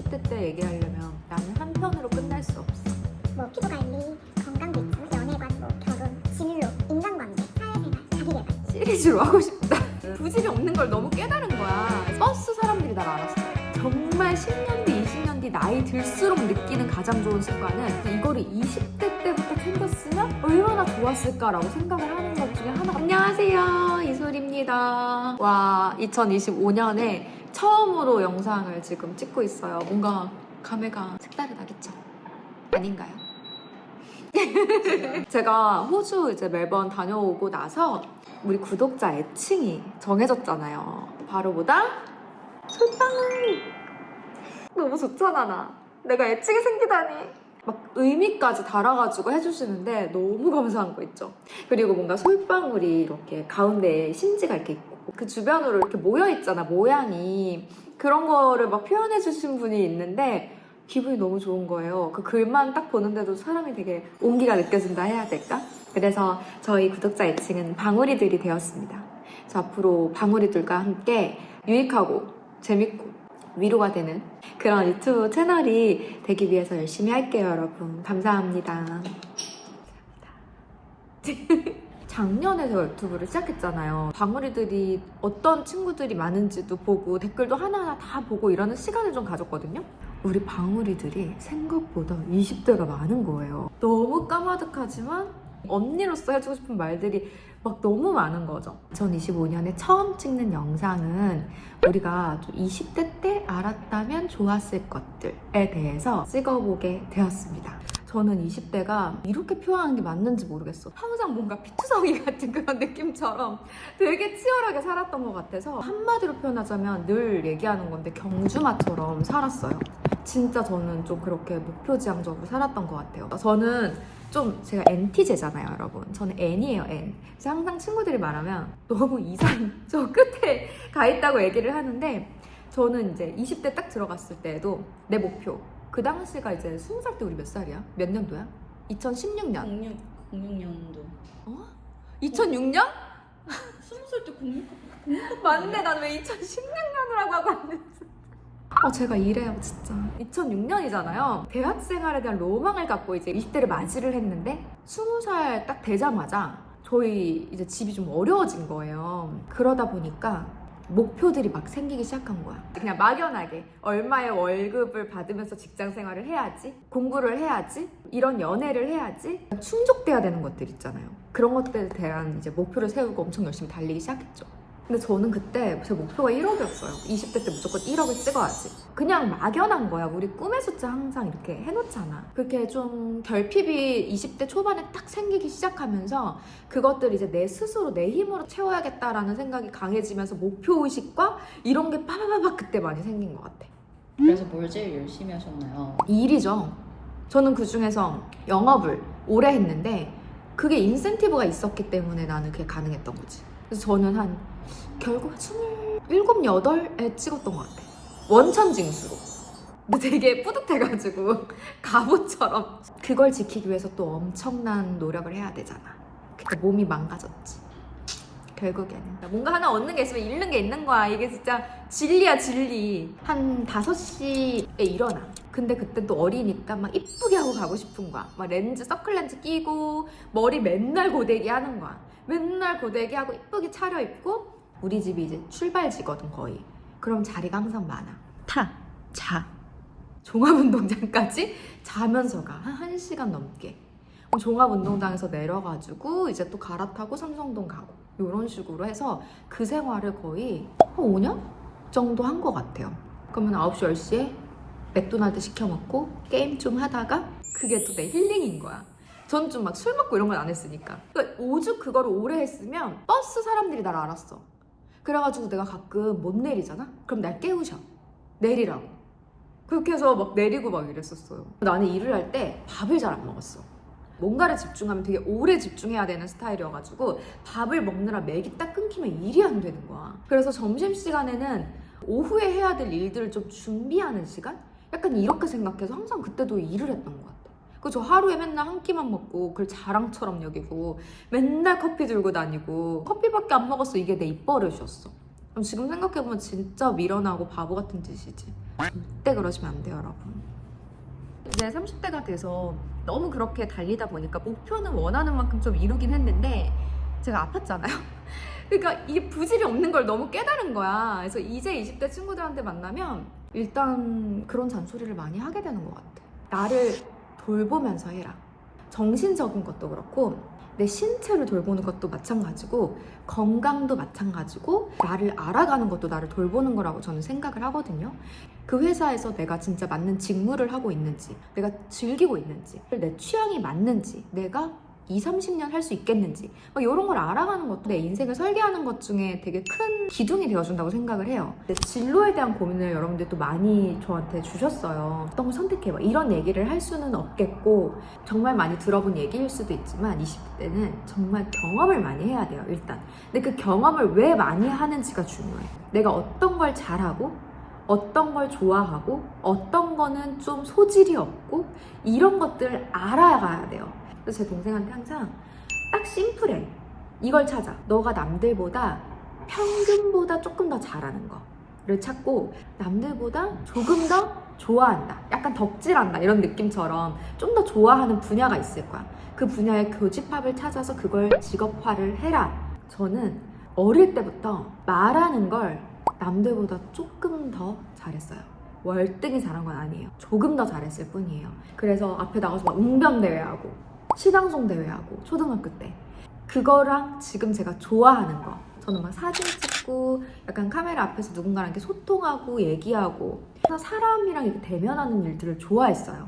20대 때 얘기하려면 나는 한 편으로 끝날 수 없어. 뭐 피부 관리, 건강 대처, 연애관, 뭐 결혼, 진로, 인간관계, 사회생활, 자기개발. 시리즈로 하고 싶다. 부질이 없는 걸 너무 깨달은 거야. 버스 사람들이 날 알았어. 정말 10년 뒤, 20년 뒤 나이 들수록 느끼는 가장 좋은 습관은 이거를 20대 때부터 챙겼으면 얼마나 좋았을까라고 생각을 하는 것 중에 하나가 안녕하세요, 이솔입니다. 와, 2025년에 처음으로 영상을 지금 찍고 있어요. 뭔가 감회가 색다르다겠죠? 아닌가요? 제가 호주 이제 멜번 다녀오고 나서 우리 구독자 애칭이 정해졌잖아요. 바로 뭐다? 솔빵! 너무 좋잖아, 나. 내가 애칭이 생기다니. 막 의미까지 달아가지고 해주시는데 너무 감사한 거 있죠. 그리고 뭔가 솔방울이 이렇게 가운데에 심지가 이렇게 있고 그 주변으로 이렇게 모여있잖아, 모양이. 그런 거를 막 표현해주신 분이 있는데 기분이 너무 좋은 거예요. 그 글만 딱 보는데도 사람이 되게 온기가 느껴진다 해야 될까? 그래서 저희 구독자 애칭은 방울이들이 되었습니다. 그래서 앞으로 방울이들과 함께 유익하고 재밌고 위로가 되는 그런 유튜브 채널이 되기 위해서 열심히 할게요, 여러분. 감사합니다. 작년에 제가 유튜브를 시작했잖아요. 방울이들이 어떤 친구들이 많은지도 보고 댓글도 하나하나 다 보고 이러는 시간을 좀 가졌거든요. 우리 방울이들이 생각보다 20대가 많은 거예요. 너무 까마득하지만 언니로서 해주고 싶은 말들이 막 너무 많은 거죠. 2025년에 처음 찍는 영상은 우리가 좀 20대 때 알았다면 좋았을 것들에 대해서 찍어보게 되었습니다. 저는 20대가 이렇게 표현하는 게 맞는지 모르겠어. 항상 뭔가 피투성이 같은 그런 느낌처럼 되게 치열하게 살았던 것 같아서 한마디로 표현하자면 늘 얘기하는 건데 경주마처럼 살았어요. 진짜 저는 좀 그렇게 목표지향적으로 살았던 것 같아요. 저는 좀 제가 NT제잖아요, 여러분. 저는 N이에요, N. 그래서 항상 친구들이 말하면 너무 이상 저 끝에 가 있다고 얘기를 하는데 저는 이제 20대 딱 들어갔을 때도 내 목표 그 당시가 이제 20살 때 우리 몇 살이야? 몇 년도야? 2016년. 06년도. 어? 2006년? 20살 때 06? 맞네, 난 왜 2016년이라고 하고 왔는지. 제가 이래요, 진짜. 2006년이잖아요. 대학생활에 대한 로망을 갖고 이제 20대를 맞이를 했는데 20살 딱 되자마자 저희 이제 집이 좀 어려워진 거예요. 그러다 보니까 목표들이 막 생기기 시작한 거야. 그냥 막연하게 얼마의 월급을 받으면서 직장 생활을 해야지, 공부를 해야지, 이런 연애를 해야지 충족돼야 되는 것들 있잖아요. 그런 것들에 대한 이제 목표를 세우고 엄청 열심히 달리기 시작했죠. 근데 저는 그때 제 목표가 1억이었어요. 20대 때 무조건 1억을 찍어야지. 그냥 막연한 거야. 우리 꿈의 숫자 항상 이렇게 해놓잖아. 그렇게 좀 결핍이 20대 초반에 딱 생기기 시작하면서 그것들 이제 내 스스로 내 힘으로 채워야겠다라는 생각이 강해지면서 목표의식과 이런 게 빠바바박 그때 많이 생긴 것 같아. 그래서 뭘 제일 열심히 하셨나요? 일이죠. 저는 그 중에서 영업을 오래 했는데 그게 인센티브가 있었기 때문에 나는 그게 가능했던 거지. 그래서 저는 결국 27, 8에 찍었던 것 같아. 원천징수로. 근데 되게 뿌듯해가지고 갑옷처럼. 그걸 지키기 위해서 또 엄청난 노력을 해야 되잖아. 그때 몸이 망가졌지. 결국에는 뭔가 하나 얻는 게 있으면 잃는 게 있는 거야. 이게 진짜 진리야, 진리. 한 5시에 일어나. 근데 그때 또 어리니까 막 이쁘게 하고 가고 싶은 거야. 막 렌즈, 서클렌즈 끼고 머리 맨날 고데기 하는 거야. 맨날 고데기 하고 이쁘게 차려입고 우리 집이 이제 출발지거든, 거의. 그럼 자리가 항상 많아. 자. 종합운동장까지 자면서 가. 한 1시간 넘게. 종합운동장에서 내려가지고 이제 또 갈아타고 삼성동 가고 이런 식으로 해서 그 생활을 거의 한 5년 정도 한 것 같아요. 그러면 9시, 10시에 맥도날드 시켜 먹고 게임 좀 하다가 그게 또 내 힐링인 거야. 전 좀 막 술 먹고 이런 건 안 했으니까. 그러니까 오죽 그거를 오래 했으면 버스 사람들이 날 알았어. 그래가지고 내가 가끔 못 내리잖아? 그럼 날 깨우셔. 내리라고. 그렇게 해서 막 내리고 막 이랬었어요. 나는 일을 할 때 밥을 잘 안 먹었어. 뭔가를 집중하면 되게 오래 집중해야 되는 스타일이어가지고 밥을 먹느라 맥이 딱 끊기면 일이 안 되는 거야. 그래서 점심시간에는 오후에 해야 될 일들을 좀 준비하는 시간? 약간 이렇게 생각해서 항상 그때도 일을 했던 것 같아. 저 하루에 맨날 한 끼만 먹고 그걸 자랑처럼 여기고 맨날 커피 들고 다니고 커피밖에 안 먹었어. 이게 내 입버릇이었어. 그럼 지금 생각해보면 진짜 미련하고 바보 같은 짓이지. 절대 그러시면 안 돼요, 여러분. 이제 30대가 돼서 너무 그렇게 달리다 보니까 목표는 원하는 만큼 좀 이루긴 했는데 제가 아팠잖아요. 그러니까 이게 부질이 없는 걸 너무 깨달은 거야. 그래서 이제 20대 친구들한테 만나면 일단 그런 잔소리를 많이 하게 되는 것 같아. 나를 돌보면서 해라. 정신적인 것도 그렇고 내 신체를 돌보는 것도 마찬가지고 건강도 마찬가지고 나를 알아가는 것도 나를 돌보는 거라고 저는 생각을 하거든요. 그 회사에서 내가 진짜 맞는 직무를 하고 있는지, 내가 즐기고 있는지, 내 취향이 맞는지, 내가 20-30년 할 수 있겠는지 막 이런 걸 알아가는 것도 내 인생을 설계하는 것 중에 되게 큰 기둥이 되어준다고 생각을 해요. 진로에 대한 고민을 여러분들 또 많이 저한테 주셨어요. 어떤 걸 선택해 봐. 이런 얘기를 할 수는 없겠고 정말 많이 들어본 얘기일 수도 있지만 20대는 정말 경험을 많이 해야 돼요, 일단. 근데 그 경험을 왜 많이 하는지가 중요해. 내가 어떤 걸 잘하고 어떤 걸 좋아하고 어떤 거는 좀 소질이 없고 이런 것들을 알아가야 돼요. 그래서 제 동생한테 항상 딱 심플해. 이걸 찾아. 너가 남들보다 평균보다 조금 더 잘하는 거를 찾고 남들보다 조금 더 좋아한다. 약간 덕질한다. 이런 느낌처럼 좀 더 좋아하는 분야가 있을 거야. 그 분야의 교집합을 찾아서 그걸 직업화를 해라. 저는 어릴 때부터 말하는 걸 남들보다 조금 더 잘했어요. 월등히 잘한 건 아니에요. 조금 더 잘했을 뿐이에요. 그래서 앞에 나가서 막 웅변대회하고 시방송 대회하고 초등학교 때 그거랑 지금 제가 좋아하는 거 저는 막 사진 찍고 약간 카메라 앞에서 누군가랑 이렇게 소통하고 얘기하고 사람이랑 이렇게 대면하는 일들을 좋아했어요.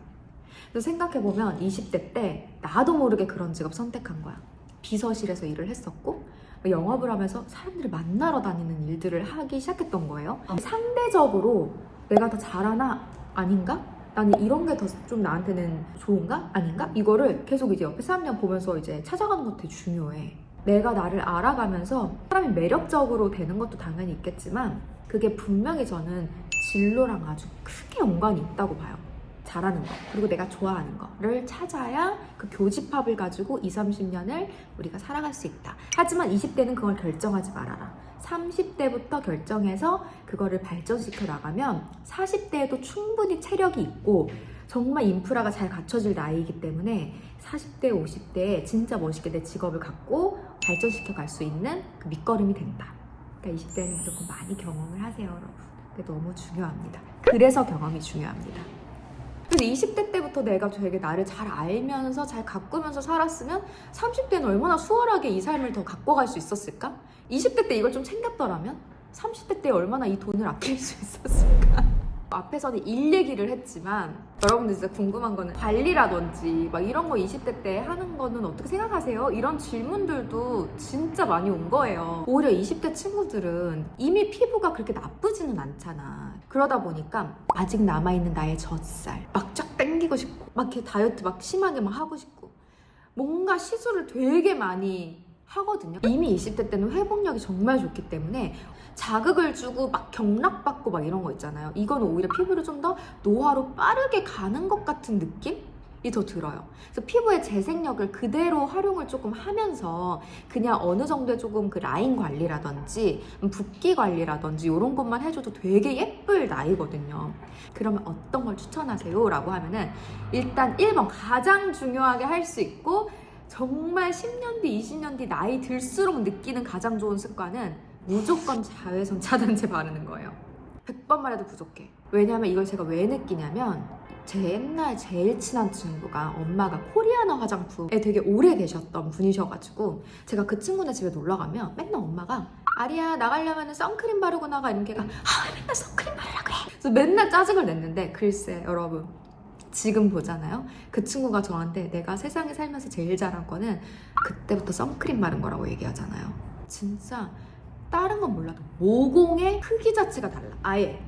그래서 생각해보면 20대 때 나도 모르게 그런 직업 선택한 거야. 비서실에서 일을 했었고 영업을 하면서 사람들을 만나러 다니는 일들을 하기 시작했던 거예요. 상대적으로 내가 더 잘하나? 아닌가? 나는 이런 게 더 좀 나한테는 좋은가? 아닌가? 이거를 계속 이제 옆에 사람들 보면서 이제 찾아가는 것도 되게 중요해. 내가 나를 알아가면서 사람이 매력적으로 되는 것도 당연히 있겠지만 그게 분명히 저는 진로랑 아주 크게 연관이 있다고 봐요. 잘하는 거 그리고 내가 좋아하는 거를 찾아야 그 교집합을 가지고 20-30년을 우리가 살아갈 수 있다. 하지만 20대는 그걸 결정하지 말아라. 30대부터 결정해서 그거를 발전시켜 나가면 40대에도 충분히 체력이 있고 정말 인프라가 잘 갖춰질 나이이기 때문에 40대, 50대에 진짜 멋있게 내 직업을 갖고 발전시켜 갈 수 있는 그 밑거름이 된다. 그러니까 20대는 무조건 많이 경험을 하세요, 여러분. 그게 너무 중요합니다. 그래서 경험이 중요합니다. 그래서 20대 때부터 내가 되게 나를 잘 알면서 잘 가꾸면서 살았으면 30대는 얼마나 수월하게 이 삶을 더 갖고 갈 수 있었을까? 20대 때 이걸 좀 챙겼더라면 30대 때 얼마나 이 돈을 아낄 수 있었을까? 앞에서는 일 얘기를 했지만 여러분들 진짜 궁금한 거는 관리라든지 막 이런 거 20대 때 하는 거는 어떻게 생각하세요? 이런 질문들도 진짜 많이 온 거예요. 오히려 20대 친구들은 이미 피부가 그렇게 나쁘지는 않잖아. 그러다 보니까 아직 남아있는 나의 젖살 막 쫙 당기고 싶고 막 이렇게 다이어트 막 심하게 막 하고 싶고 뭔가 시술을 되게 많이 하거든요. 이미 20대 때는 회복력이 정말 좋기 때문에 자극을 주고 막 경락받고 막 이런 거 있잖아요. 이건 오히려 피부를 좀 더 노화로 빠르게 가는 것 같은 느낌이 더 들어요. 그래서 피부의 재생력을 그대로 활용을 조금 하면서 그냥 어느 정도의 조금 그 라인 관리라든지 붓기 관리라든지 이런 것만 해줘도 되게 예쁠 나이거든요. 그러면 어떤 걸 추천하세요? 라고 하면은 일단 1번 가장 중요하게 할 수 있고 정말 10년 뒤, 20년 뒤 나이 들수록 느끼는 가장 좋은 습관은 무조건 자외선 차단제 바르는 거예요. 100번 말해도 부족해. 왜냐면 이걸 제가 왜 느끼냐면 제 옛날 제일 친한 친구가 엄마가 코리아나 화장품에 되게 오래 계셨던 분이셔가지고 제가 그 친구네 집에 놀러 가면 맨날 엄마가 아리야 나가려면 선크림 바르고 나가 이렇게 가 맨날 선크림 바르라고 해. 그래서 맨날 짜증을 냈는데 글쎄 여러분 지금 보잖아요. 그 친구가 저한테 내가 세상에 살면서 제일 잘한 거는 그때부터 선크림 바른 거라고 얘기하잖아요. 진짜 다른 건 몰라도 모공의 크기 자체가 달라. 아예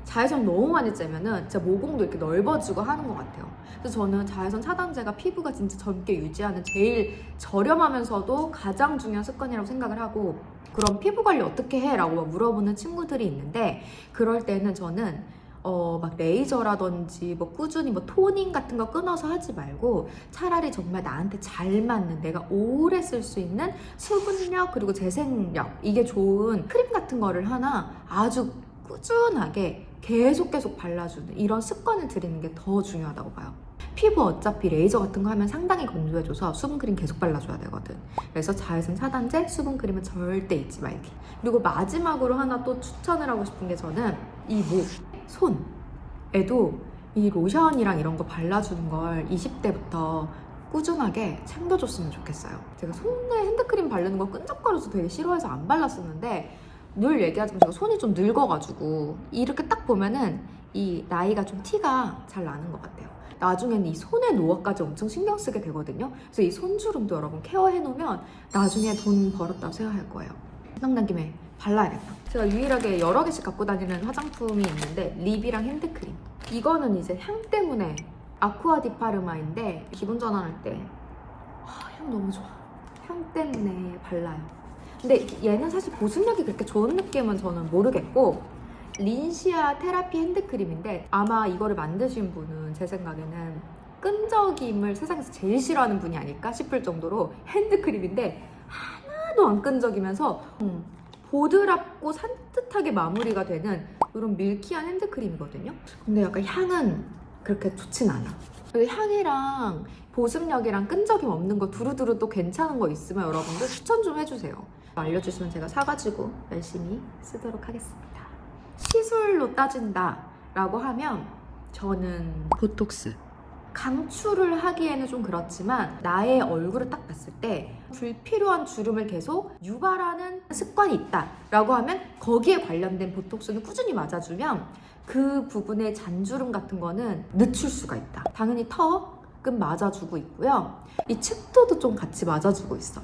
자외선 너무 많이 쬐면은 진짜 모공도 이렇게 넓어지고 하는 것 같아요. 그래서 저는 자외선 차단제가 피부가 진짜 젊게 유지하는 제일 저렴하면서도 가장 중요한 습관이라고 생각을 하고 그럼 피부 관리 어떻게 해? 라고 물어보는 친구들이 있는데 그럴 때는 저는 막 레이저라든지 뭐 꾸준히 뭐 토닝 같은 거 끊어서 하지 말고 차라리 정말 나한테 잘 맞는 내가 오래 쓸 수 있는 수분력 그리고 재생력 이게 좋은 크림 같은 거를 하나 아주 꾸준하게 계속 발라주는 이런 습관을 들이는 게 더 중요하다고 봐요. 피부 어차피 레이저 같은 거 하면 상당히 건조해져서 수분크림 계속 발라줘야 되거든. 그래서 자외선 차단제, 수분크림은 절대 잊지 말기. 그리고 마지막으로 하나 또 추천을 하고 싶은 게 저는 이 목, 손에도 이 로션이랑 이런 거 발라주는 걸 20대부터 꾸준하게 챙겨줬으면 좋겠어요. 제가 손에 핸드크림 바르는 거 끈적거려서 되게 싫어해서 안 발랐었는데 늘 얘기하지만 제가 손이 좀 늙어가지고 이렇게 딱 보면은 이 나이가 좀 티가 잘 나는 것 같아요. 나중에는 이 손의 노화까지 엄청 신경 쓰게 되거든요. 그래서 이 손주름도 여러분 케어해 놓으면 나중에 돈 벌었다고 생각할 거예요. 생각난 김에 발라야겠다. 제가 유일하게 여러 개씩 갖고 다니는 화장품이 있는데 립이랑 핸드크림. 이거는 이제 향 때문에 아쿠아 디 파르마인데 기분 전환할 때 향 너무 좋아. 향 때문에 발라요. 근데 얘는 사실 보습력이 그렇게 좋은 느낌은 저는 모르겠고 린시아 테라피 핸드크림인데 아마 이거를 만드신 분은 제 생각에는 끈적임을 세상에서 제일 싫어하는 분이 아닐까 싶을 정도로 핸드크림인데 하나도 안 끈적이면서 보드랍고 산뜻하게 마무리가 되는 이런 밀키한 핸드크림이거든요. 근데 약간 향은 그렇게 좋진 않아. 그래서 향이랑 보습력이랑 끈적임 없는 거 두루두루 또 괜찮은 거 있으면 여러분들 추천 좀 해주세요. 알려주시면 제가 사가지고 열심히 쓰도록 하겠습니다. 시술로 따진다 라고 하면 저는 보톡스. 강추를 하기에는 좀 그렇지만 나의 얼굴을 딱 봤을 때 불필요한 주름을 계속 유발하는 습관이 있다 라고 하면 거기에 관련된 보톡스는 꾸준히 맞아주면 그 부분의 잔주름 같은 거는 늦출 수가 있다. 당연히 턱은 맞아주고 있고요. 이 측도도 좀 같이 맞아주고 있어.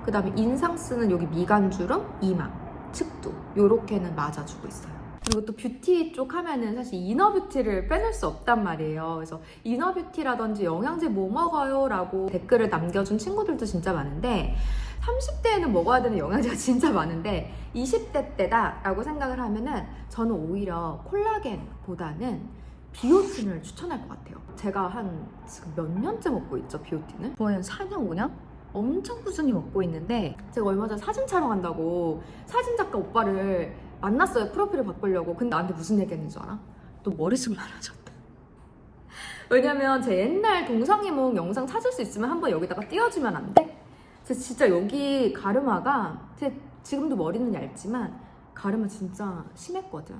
그 다음에 인상 쓰는 여기 미간주름, 이마, 측도 요렇게는 맞아주고 있어요. 그리고 또 뷰티 쪽 하면은 사실 이너뷰티를 빼놓을 수 없단 말이에요. 그래서 이너뷰티라든지 영양제 뭐 먹어요? 라고 댓글을 남겨준 친구들도 진짜 많은데 30대에는 먹어야 되는 영양제가 진짜 많은데 20대 때다 라고 생각을 하면은 저는 오히려 콜라겐보다는 비오틴을 추천할 것 같아요. 제가 한 지금 몇 년째 먹고 있죠, 비오틴을? 거의 한 4년, 5년? 엄청 꾸준히 먹고 있는데 제가 얼마 전에 사진 촬영한다고 사진작가 오빠를 만났어요. 프로필을 바꾸려고. 근데 나한테 무슨 얘기했는 줄 알아? 너 머리숱 많아졌다. 왜냐면 제 옛날 동상이몽 영상 찾을 수 있으면 한번 여기다가 띄워주면 안 돼? 제 진짜 여기 가르마가 제 지금도 머리는 얇지만 가르마 진짜 심했거든.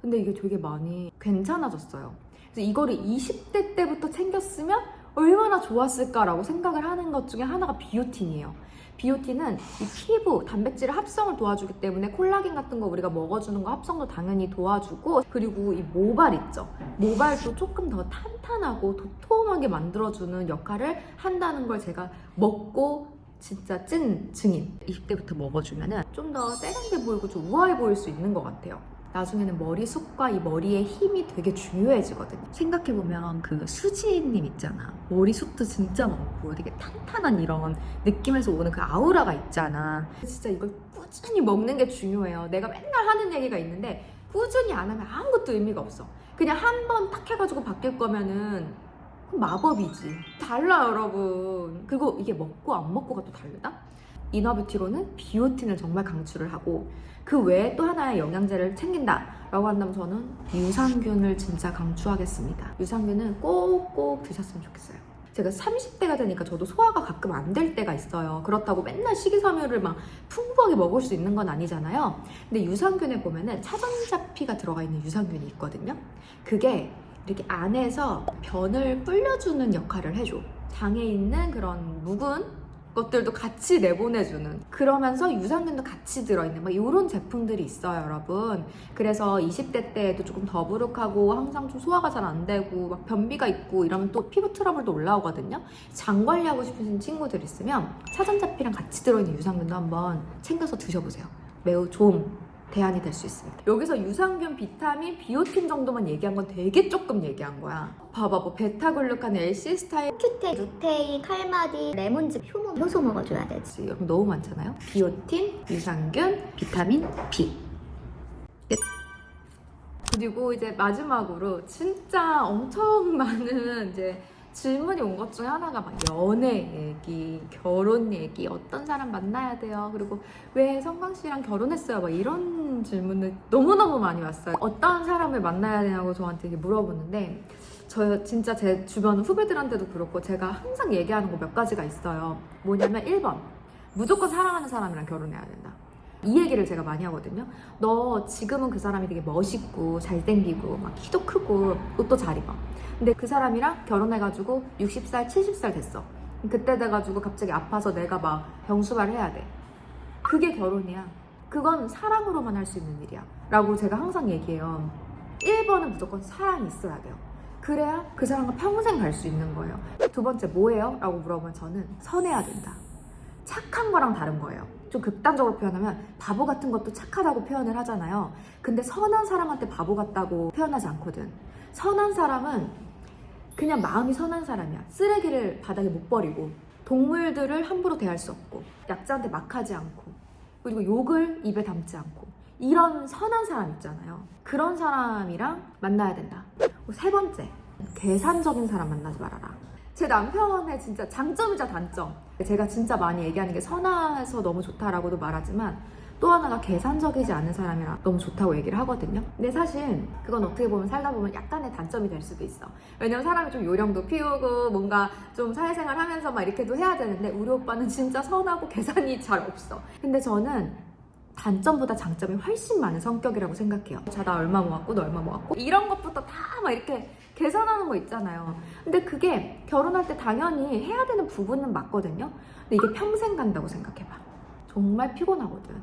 근데 이게 되게 많이 괜찮아졌어요. 그래서 이거를 20대 때부터 챙겼으면 얼마나 좋았을까라고 생각을 하는 것 중에 하나가 비오틴이에요. 비오틴은 이 피부 단백질의 합성을 도와주기 때문에 콜라겐 같은 거 우리가 먹어주는 거 합성도 당연히 도와주고 그리고 이 모발 있죠. 모발도 조금 더 탄탄하고 도톰하게 만들어주는 역할을 한다는 걸 제가 먹고 진짜 찐 증인. 20대부터 먹어주면 좀 더 세련돼 보이고 좀 우아해 보일 수 있는 것 같아요. 나중에는 머리숱과 이 머리의 힘이 되게 중요해지거든요. 생각해보면 그 수지님 있잖아. 머리숱도 진짜 많고 되게 탄탄한 이런 느낌에서 오는 그 아우라가 있잖아. 진짜 이걸 꾸준히 먹는 게 중요해요. 내가 맨날 하는 얘기가 있는데 꾸준히 안 하면 아무것도 의미가 없어. 그냥 한 번 딱 해가지고 바뀔 거면은 마법이지. 달라요, 여러분. 그리고 이게 먹고 안 먹고가 또 다르다? 이너뷰티로는 비오틴을 정말 강추를 하고 그 외에 또 하나의 영양제를 챙긴다 라고 한다면 저는 유산균을 진짜 강추하겠습니다. 유산균은 꼭꼭 드셨으면 좋겠어요. 제가 30대가 되니까 저도 소화가 가끔 안 될 때가 있어요. 그렇다고 맨날 식이섬유를 막 풍부하게 먹을 수 있는 건 아니잖아요. 근데 유산균에 보면은 차전자피가 들어가 있는 유산균이 있거든요. 그게 이렇게 안에서 변을 불려주는 역할을 해줘. 장에 있는 그런 묵은 것들도 같이 내보내주는, 그러면서 유산균도 같이 들어있는 막 이런 제품들이 있어요, 여러분. 그래서 20대 때에도 조금 더부룩하고 항상 좀 소화가 잘 안 되고 막 변비가 있고 이러면 또 피부 트러블도 올라오거든요. 장 관리하고 싶으신 친구들 있으면 차전자피랑 같이 들어있는 유산균도 한번 챙겨서 드셔보세요. 매우 좋은 대안이 될 수 있습니다. 여기서 유산균, 비타민, 비오틴 정도만 얘기한 건 되게 조금 얘기한 거야. 봐봐, 뭐 베타글루칸, L시스타인, 큐테, 루테인, 칼마디, 레몬즙, 효소 먹어줘야 되지. 여러분 너무 많잖아요. 비오틴, 유산균, 비타민, B. 끝. 그리고 이제 마지막으로 진짜 엄청 많은 이제 질문이 온 것 중에 하나가 막 연애 얘기, 결혼 얘기, 어떤 사람 만나야 돼요? 그리고 왜 성광 씨랑 결혼했어요? 막 이런 질문을 너무너무 많이 왔어요. 어떤 사람을 만나야 되냐고 저한테 이렇게 물어보는데 저 진짜 제 주변 후배들한테도 그렇고 제가 항상 얘기하는 거 몇 가지가 있어요. 뭐냐면 1번, 무조건 사랑하는 사람이랑 결혼해야 된다. 이 얘기를 제가 많이 하거든요. 너 지금은 그 사람이 되게 멋있고 잘생기고 막 키도 크고 옷도 잘 입어. 근데 그 사람이랑 결혼해가지고 60살, 70살 됐어. 그때 돼가지고 갑자기 아파서 내가 막 병수발 해야 돼. 그게 결혼이야. 그건 사랑으로만 할 수 있는 일이야. 라고 제가 항상 얘기해요. 1번은 무조건 사랑이 있어야 돼요. 그래야 그 사람과 평생 갈 수 있는 거예요. 두 번째 뭐예요? 라고 물어보면 저는 선해야 된다. 착한 거랑 다른 거예요. 좀 극단적으로 표현하면 바보 같은 것도 착하다고 표현을 하잖아요. 근데 선한 사람한테 바보 같다고 표현하지 않거든. 선한 사람은 그냥 마음이 선한 사람이야. 쓰레기를 바닥에 못 버리고 동물들을 함부로 대할 수 없고 약자한테 막하지 않고 그리고 욕을 입에 담지 않고 이런 선한 사람 있잖아요. 그런 사람이랑 만나야 된다. 세 번째, 계산적인 사람 만나지 말아라. 제 남편의 진짜 장점이자 단점. 제가 진짜 많이 얘기하는 게 선해서 너무 좋다라고도 말하지만 또 하나가 계산적이지 않은 사람이라 너무 좋다고 얘기를 하거든요. 근데 사실 그건 어떻게 보면 살다 보면 약간의 단점이 될 수도 있어. 왜냐면 사람이 좀 요령도 피우고 뭔가 좀 사회생활 하면서 막 이렇게도 해야 되는데 우리 오빠는 진짜 선하고 계산이 잘 없어. 근데 저는 단점보다 장점이 훨씬 많은 성격이라고 생각해요. 자, 나 얼마 모았고 너 얼마 모았고 이런 것부터 다 막 이렇게 계산하는 거 있잖아요. 근데 그게 결혼할 때 당연히 해야 되는 부분은 맞거든요. 근데 이게 평생 간다고 생각해봐. 정말 피곤하거든.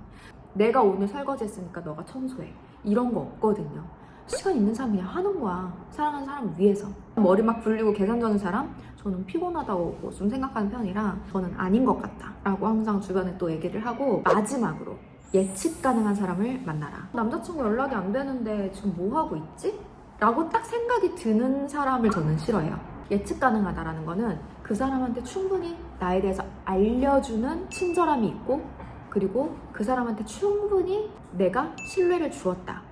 내가 오늘 설거지 했으니까 너가 청소해. 이런 거 없거든요. 시간 있는 사람 그냥 하는 거야. 사랑하는 사람을 위해서. 머리 막 굴리고 계산적인 사람? 저는 피곤하다고 좀 생각하는 편이라 저는 아닌 것 같다 라고 항상 주변에 또 얘기를 하고 마지막으로 예측 가능한 사람을 만나라. 남자친구 연락이 안 되는데 지금 뭐 하고 있지? 라고 딱 생각이 드는 사람을 저는 싫어해요. 예측 가능하다라는 거는 그 사람한테 충분히 나에 대해서 알려주는 친절함이 있고 그리고 그 사람한테 충분히 내가 신뢰를 주었다.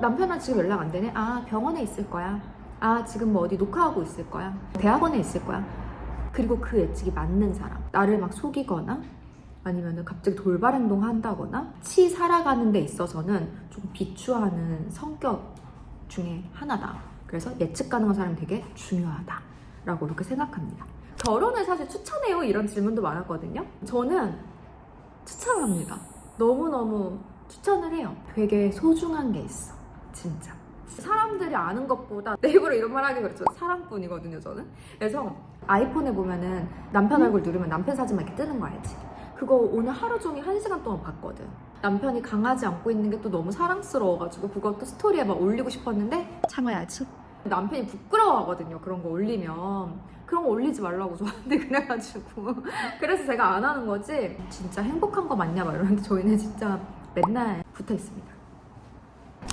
남편은 지금 연락 안 되네? 아, 병원에 있을 거야. 아, 지금 뭐 어디 녹화하고 있을 거야. 대학원에 있을 거야. 그리고 그 예측이 맞는 사람. 나를 막 속이거나 아니면 갑자기 돌발 행동한다거나 같이 살아가는 데 있어서는 좀 비추하는 성격 중에 하나다. 그래서 예측 가능한 사람이 되게 중요하다라고 이렇게 생각합니다. 결혼을 사실 추천해요? 이런 질문도 많았거든요. 저는 추천합니다. 너무너무 추천을 해요. 되게 소중한 게 있어. 진짜. 사람들이 아는 것보다 내 입으로 이런 말 하기 그렇죠. 사랑꾼이거든요, 저는. 그래서 아이폰에 보면은 남편 얼굴 누르면 남편 사진만 이렇게 뜨는 거 알지? 그거 오늘 하루 종일 1시간 동안 봤거든. 남편이 강아지 안고 있는 게 또 너무 사랑스러워가지고 그것도 스토리에 막 올리고 싶었는데 참아야지. 남편이 부끄러워하거든요. 그런 거 올리면. 그런 거 올리지 말라고 저한테 그래가지고 그래서 제가 안 하는 거지. 진짜 행복한 거 맞냐 막 이러는데 저희는 진짜 맨날 붙어 있습니다.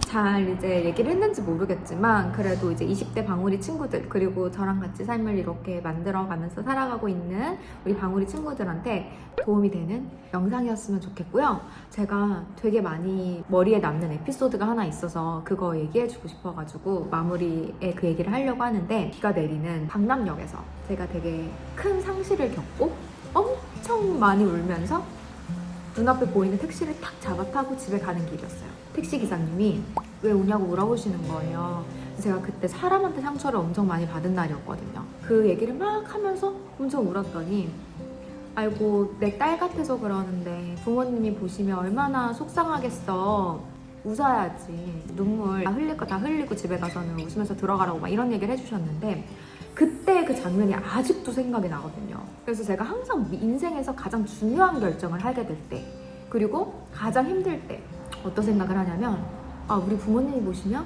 잘 이제 얘기를 했는지 모르겠지만 그래도 이제 20대 방울이 친구들 그리고 저랑 같이 삶을 이렇게 만들어가면서 살아가고 있는 우리 방울이 친구들한테 도움이 되는 영상이었으면 좋겠고요. 제가 되게 많이 머리에 남는 에피소드가 하나 있어서 그거 얘기해주고 싶어가지고 마무리에 그 얘기를 하려고 하는데 비가 내리는 강남역에서 제가 되게 큰 상실을 겪고 엄청 많이 울면서 눈앞에 보이는 택시를 탁 잡아 타고 집에 가는 길이었어요. 택시기사님이 왜 우냐고 물어보시는 거예요. 제가 그때 사람한테 상처를 엄청 많이 받은 날이었거든요. 그 얘기를 막 하면서 엄청 울었더니 아이고 내 딸 같아서 그러는데 부모님이 보시면 얼마나 속상하겠어. 웃어야지. 눈물 다 흘릴 거 다 흘리고 집에 가서는 웃으면서 들어가라고 막 이런 얘기를 해주셨는데 그때 그 장면이 아직도 생각이 나거든요. 그래서 제가 항상 인생에서 가장 중요한 결정을 하게 될 때 그리고 가장 힘들 때 어떤 생각을 하냐면 우리 부모님이 보시면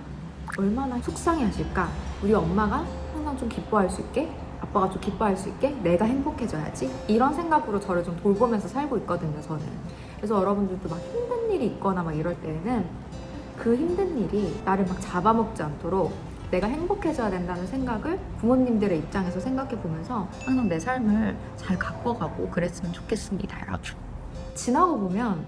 얼마나 속상해 하실까. 우리 엄마가 항상 좀 기뻐할 수 있게 아빠가 좀 기뻐할 수 있게 내가 행복해져야지 이런 생각으로 저를 좀 돌보면서 살고 있거든요, 저는. 그래서 여러분들도 막 힘든 일이 있거나 막 이럴 때는 그 힘든 일이 나를 막 잡아먹지 않도록 내가 행복해져야 된다는 생각을 부모님들의 입장에서 생각해 보면서 항상 내 삶을 잘 가꿔가고 그랬으면 좋겠습니다, 여러분. 지나고 보면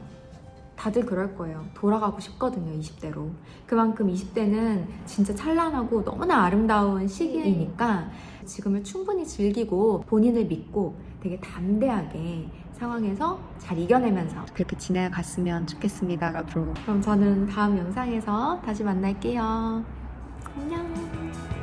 다들 그럴 거예요. 돌아가고 싶거든요, 20대로. 그만큼 20대는 진짜 찬란하고 너무나 아름다운 시기이니까 지금을 충분히 즐기고 본인을 믿고 되게 담대하게 상황에서 잘 이겨내면서 그렇게 지내갔으면 좋겠습니다, 앞으로. 그럼 저는 다음 영상에서 다시 만날게요. 안녕.